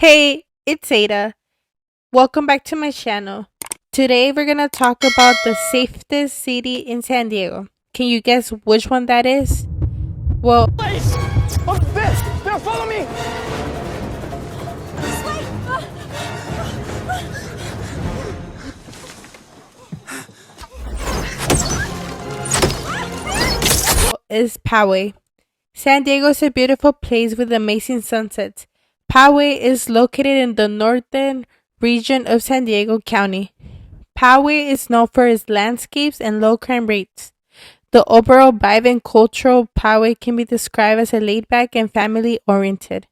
Hey, it's Ada. Welcome back to my channel. Today we're gonna talk about the safest city in San Diego. Can you guess which one that is? Well, Place! What's this? They'll follow me! is Poway. San Diego is a beautiful place with amazing sunsets. Poway is located in the northern region of San Diego County. Poway is known for its landscapes and low crime rates. The overall vibe and culture of Poway can be described as a laid-back and family-oriented.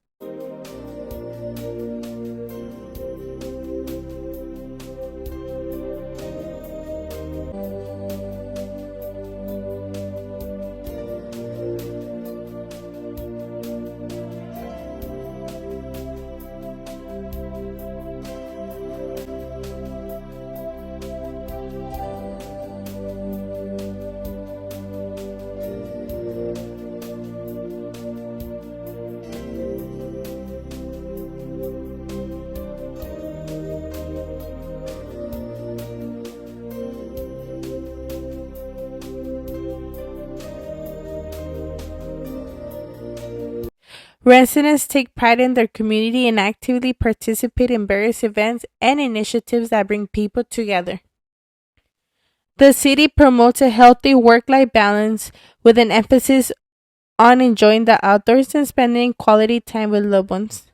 Residents take pride in their community and actively participate in various events and initiatives that bring people together. The city promotes a healthy work-life balance with an emphasis on enjoying the outdoors and spending quality time with loved ones.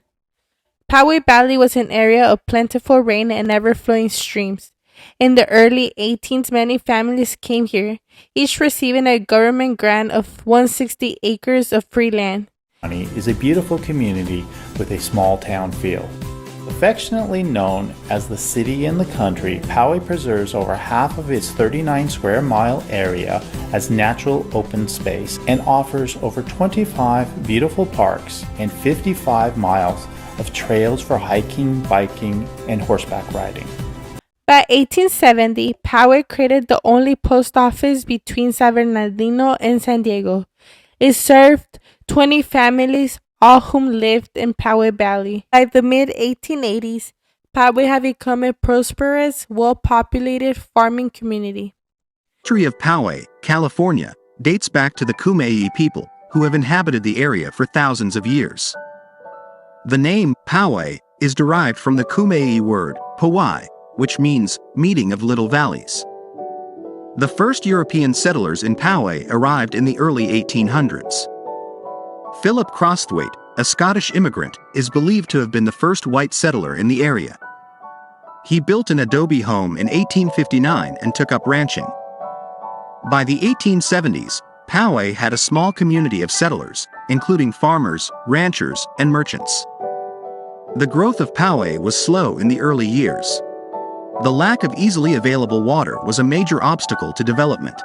Poway Valley was an area of plentiful rain and ever-flowing streams. In the early 18s, many families came here, each receiving a government grant of 160 acres of free land. Is a beautiful community with a small town feel. Affectionately known as the city in the country, Poway preserves over half of its 39 square mile area as natural open space and offers over 25 beautiful parks and 55 miles of trails for hiking, biking, and horseback riding. By 1870, Poway created the only post office between San Bernardino and San Diego. It served 20 families, all whom lived in Poway Valley. By the mid-1880s, Poway had become a prosperous, well-populated farming community. The history of Poway, California, dates back to the Kumeyaay people, who have inhabited the area for thousands of years. The name Poway is derived from the Kumeyaay word Poway, which means meeting of little valleys. The first European settlers in Poway arrived in the early 1800s. Philip Crosthwaite, a Scottish immigrant, is believed to have been the first white settler in the area. He built an adobe home in 1859 and took up ranching. By the 1870s, Poway had a small community of settlers, including farmers, ranchers, and merchants. The growth of Poway was slow in the early years. The lack of easily available water was a major obstacle to development.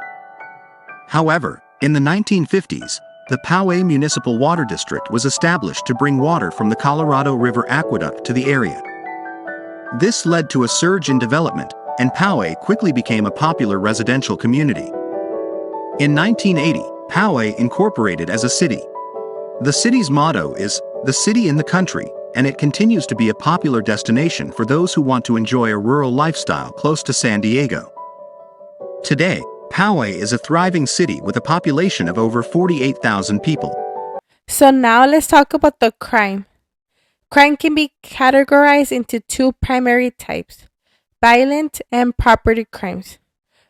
However, in the 1950s, the Poway Municipal Water District was established to bring water from the Colorado River Aqueduct to the area. This led to a surge in development, and Poway quickly became a popular residential community. In 1980, Poway incorporated as a city. The city's motto is, "The city in the country," and it continues to be a popular destination for those who want to enjoy a rural lifestyle close to San Diego. Today, Poway is a thriving city with a population of over 48,000 people. So now let's talk about the crime. Crime can be categorized into two primary types: violent and property crimes.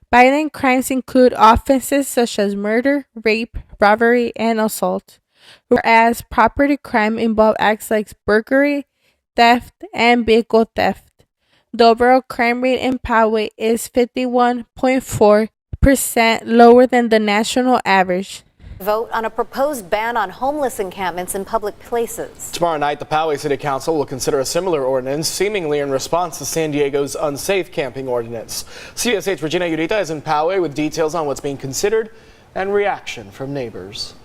Violent crimes include offenses such as murder, rape, robbery, and assault, whereas property crime involve acts like burglary, theft, and vehicle theft. The overall crime rate in Poway is 51.4%, lower than the national average. Vote on a proposed ban on homeless encampments in public places. Tomorrow night, the Poway City Council will consider a similar ordinance, seemingly in response to San Diego's unsafe camping ordinance. CBS8's Regina Yurita is in Poway with details on what's being considered and reaction from neighbors.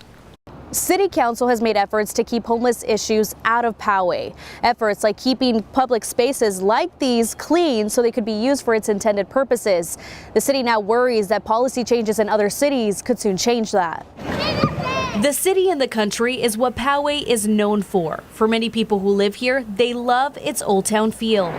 City Council has made efforts to keep homeless issues out of Poway. Efforts like keeping public spaces like these clean so they could be used for its intended purposes. The city now worries that policy changes in other cities could soon change that. The city in the country is what Poway is known for. For many people who live here, they love its Old Town feel.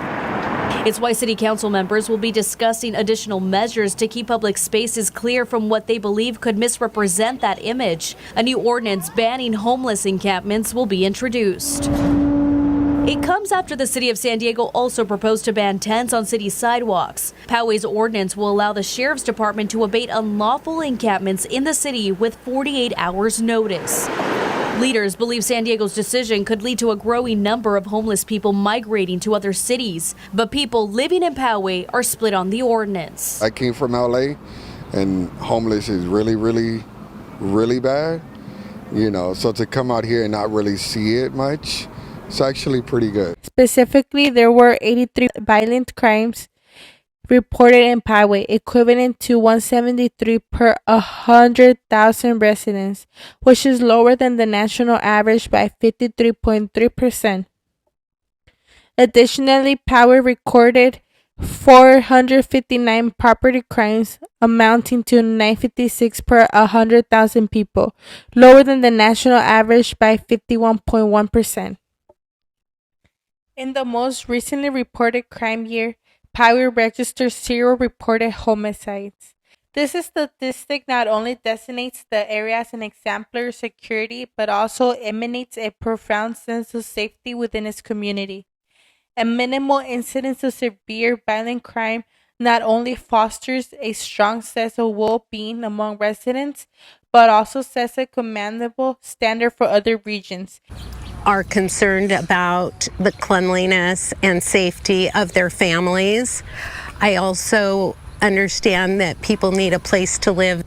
It's why city council members will be discussing additional measures to keep public spaces clear from what they believe could misrepresent that image. A new ordinance banning homeless encampments will be introduced. It comes after the city of San Diego also proposed to ban tents on city sidewalks. Poway's ordinance will allow the sheriff's department to abate unlawful encampments in the city with 48 hours notice. Leaders believe San Diego's decision could lead to a growing number of homeless people migrating to other cities, but people living in Poway are split on the ordinance. I came from LA, and homeless is really bad, so to come out here and not really see it much, it's actually pretty good. Specifically, there were 83 violent crimes reported in Poway, equivalent to 173 per 100,000 residents, which is lower than the national average by 53.3%. Additionally, Poway recorded 459 property crimes amounting to 956 per 100,000 people, lower than the national average by 51.1%. In the most recently reported crime year, Poway registered 0 reported homicides. This statistic not only designates the area as an exemplary security, but also emanates a profound sense of safety within its community. A minimal incidence of severe violent crime not only fosters a strong sense of well-being among residents, but also sets a commendable standard for other regions. Are concerned about the cleanliness and safety of their families. I also understand that people need a place to live.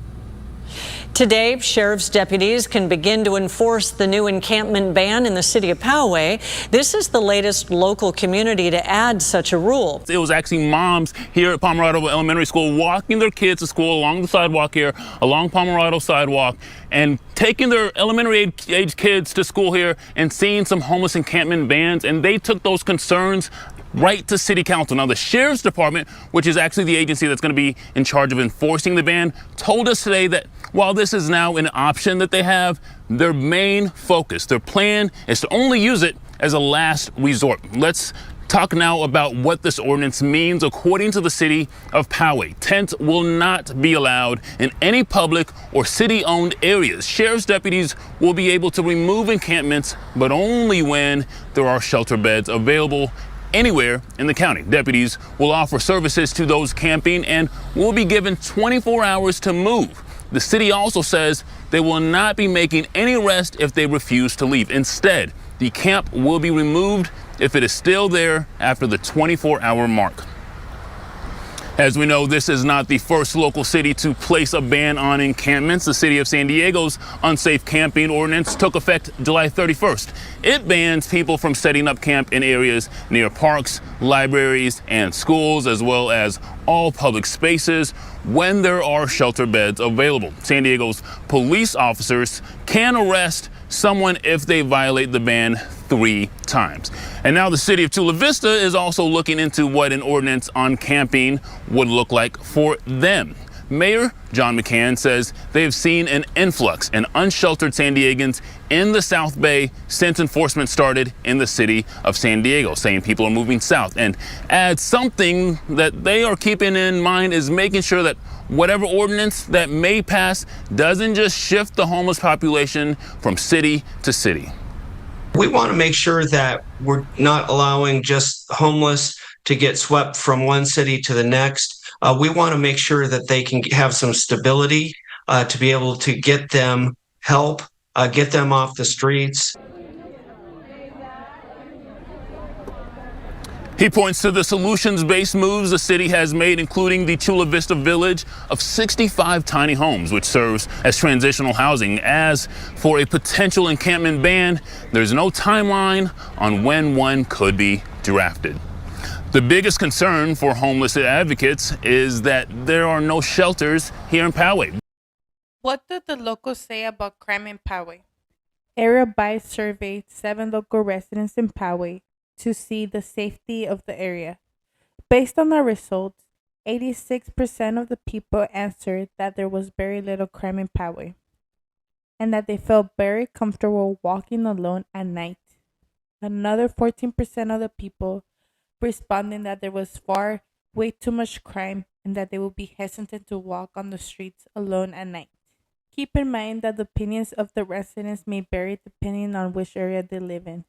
Today, sheriff's deputies can begin to enforce the new encampment ban in the city of Poway. This is the latest local community to add such a rule. It was actually moms here at Pomerado Elementary School walking their kids to school along the sidewalk here, along Pomerado sidewalk, and taking their elementary age kids to school here and seeing some homeless encampment bans, and they took those concerns right to city council. Now, the sheriff's department, which is actually the agency that's going to be in charge of enforcing the ban, told us today that while this is now an option that they have, their main focus, their plan is to only use it as a last resort. Let's talk now about what this ordinance means. According to the city of Poway, tents will not be allowed in any public or city-owned areas. Sheriff's deputies will be able to remove encampments, but only when there are shelter beds available anywhere in the county. Deputies will offer services to those camping and will be given 24 hours to move. The city also says they will not be making any arrest if they refuse to leave. Instead, the camp will be removed if it is still there after the 24-hour mark. As we know, this is not the first local city to place a ban on encampments. The city of San Diego's unsafe camping ordinance took effect July 31st. It bans people from setting up camp in areas near parks, libraries, and schools, as well as all public spaces when there are shelter beds available. San Diego's police officers can arrest someone if they violate the ban 3 times. And now the city of Chula Vista is also looking into what an ordinance on camping would look like for them. Mayor John McCann says they've seen an influx in unsheltered San Diegans in the South Bay since enforcement started in the city of San Diego, saying people are moving south, and adds something that they are keeping in mind is making sure that whatever ordinance that may pass doesn't just shift the homeless population from city to city. We want to make sure that we're not allowing just homeless to get swept from one city to the next. We want to make sure that they can have some stability to be able to get them help, get them off the streets. He points to the solutions-based moves the city has made, including the Chula Vista Village of 65 tiny homes, which serves as transitional housing. As for a potential encampment ban, there's no timeline on when one could be drafted. The biggest concern for homeless advocates is that there are no shelters here in Poway. What did the locals say about crime in Poway? Area Bites surveyed 7 local residents in Poway to see the safety of the area. Based on the results, 86% of the people answered that there was very little crime in Poway. and that they felt very comfortable walking alone at night. Another 14% of the people responding that there was way too much crime and that they would be hesitant to walk on the streets alone at night. Keep in mind that the opinions of the residents may vary depending on which area they live in.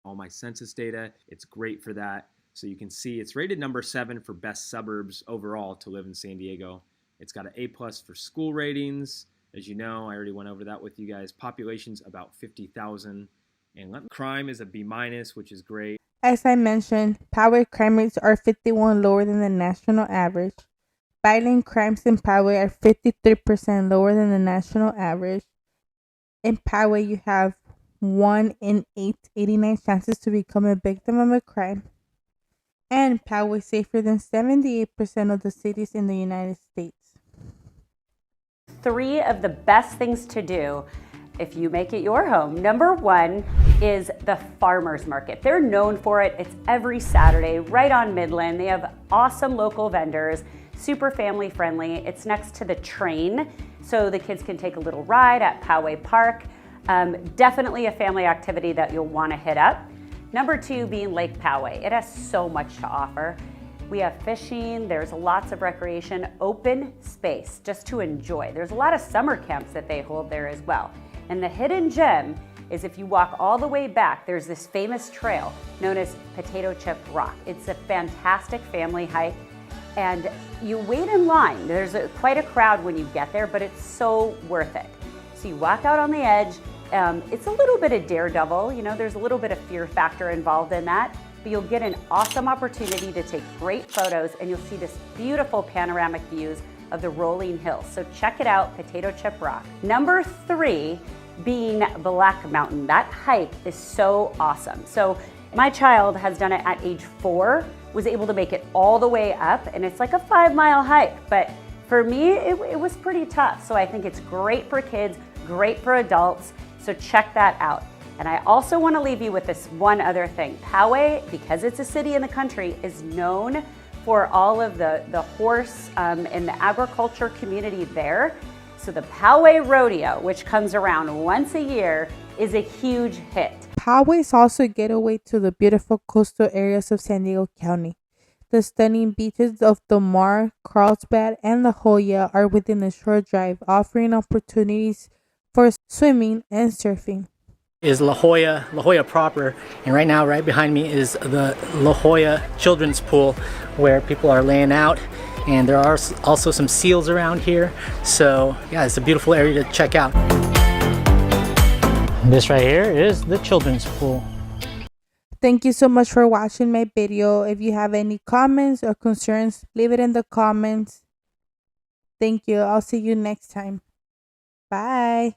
All my census data, it's great for that. So you can see it's rated number 7 for best suburbs overall to live in San Diego. It's got an A+ for school ratings. As you know, I already went over that with you guys. Population's about 50,000. And crime is a B-, which is great. As I mentioned, Poway crime rates are 51 lower than the national average. Violent crimes in Poway are 53% lower than the national average. In Poway, you have 1 in 89 chances to become a victim of a crime. And Poway is safer than 78% of the cities in the United States. 3 of the best things to do if you make it your home. Number 1 is the farmers market. They're known for it. It's every Saturday right on Midland. They have awesome local vendors, super family friendly. It's next to the train, so the kids can take a little ride at Poway Park. Definitely a family activity that you'll want to hit up. Number 2 being Lake Poway. It has so much to offer. We have fishing, there's lots of recreation, open space just to enjoy. There's a lot of summer camps that they hold there as well. And the hidden gem is if you walk all the way back, there's this famous trail known as Potato Chip Rock. It's a fantastic family hike, and you wait in line. There's quite a crowd when you get there, but it's so worth it. So you walk out on the edge. It's a little bit of daredevil, there's a little bit of fear factor involved in that, but you'll get an awesome opportunity to take great photos, and you'll see this beautiful panoramic views of the rolling hills. So check it out, Potato Chip Rock. Number 3 being Black Mountain. That hike is so awesome. So my child has done it at age 4, was able to make it all the way up, and it's like a 5-mile hike, but for me, it was pretty tough. So I think it's great for kids, great for adults. So check that out. And I also want to leave you with this one other thing. Poway, because it's a city in the country, is known for all of the horse and the agriculture community there. So the Poway Rodeo, which comes around once a year, is a huge hit. Poway is also a getaway to the beautiful coastal areas of San Diego County. The stunning beaches of the Mar, Carlsbad, and La Jolla are within a short drive, offering opportunities for swimming and surfing. Is La Jolla proper, and right now right behind me is the La Jolla Children's Pool where people are laying out, and there are also some seals around here, so yeah, it's a beautiful area to check out. This right here is the Children's Pool. Thank you so much for watching my video. If you have any comments or concerns, leave it in the comments. Thank you. I'll see you next time. Bye.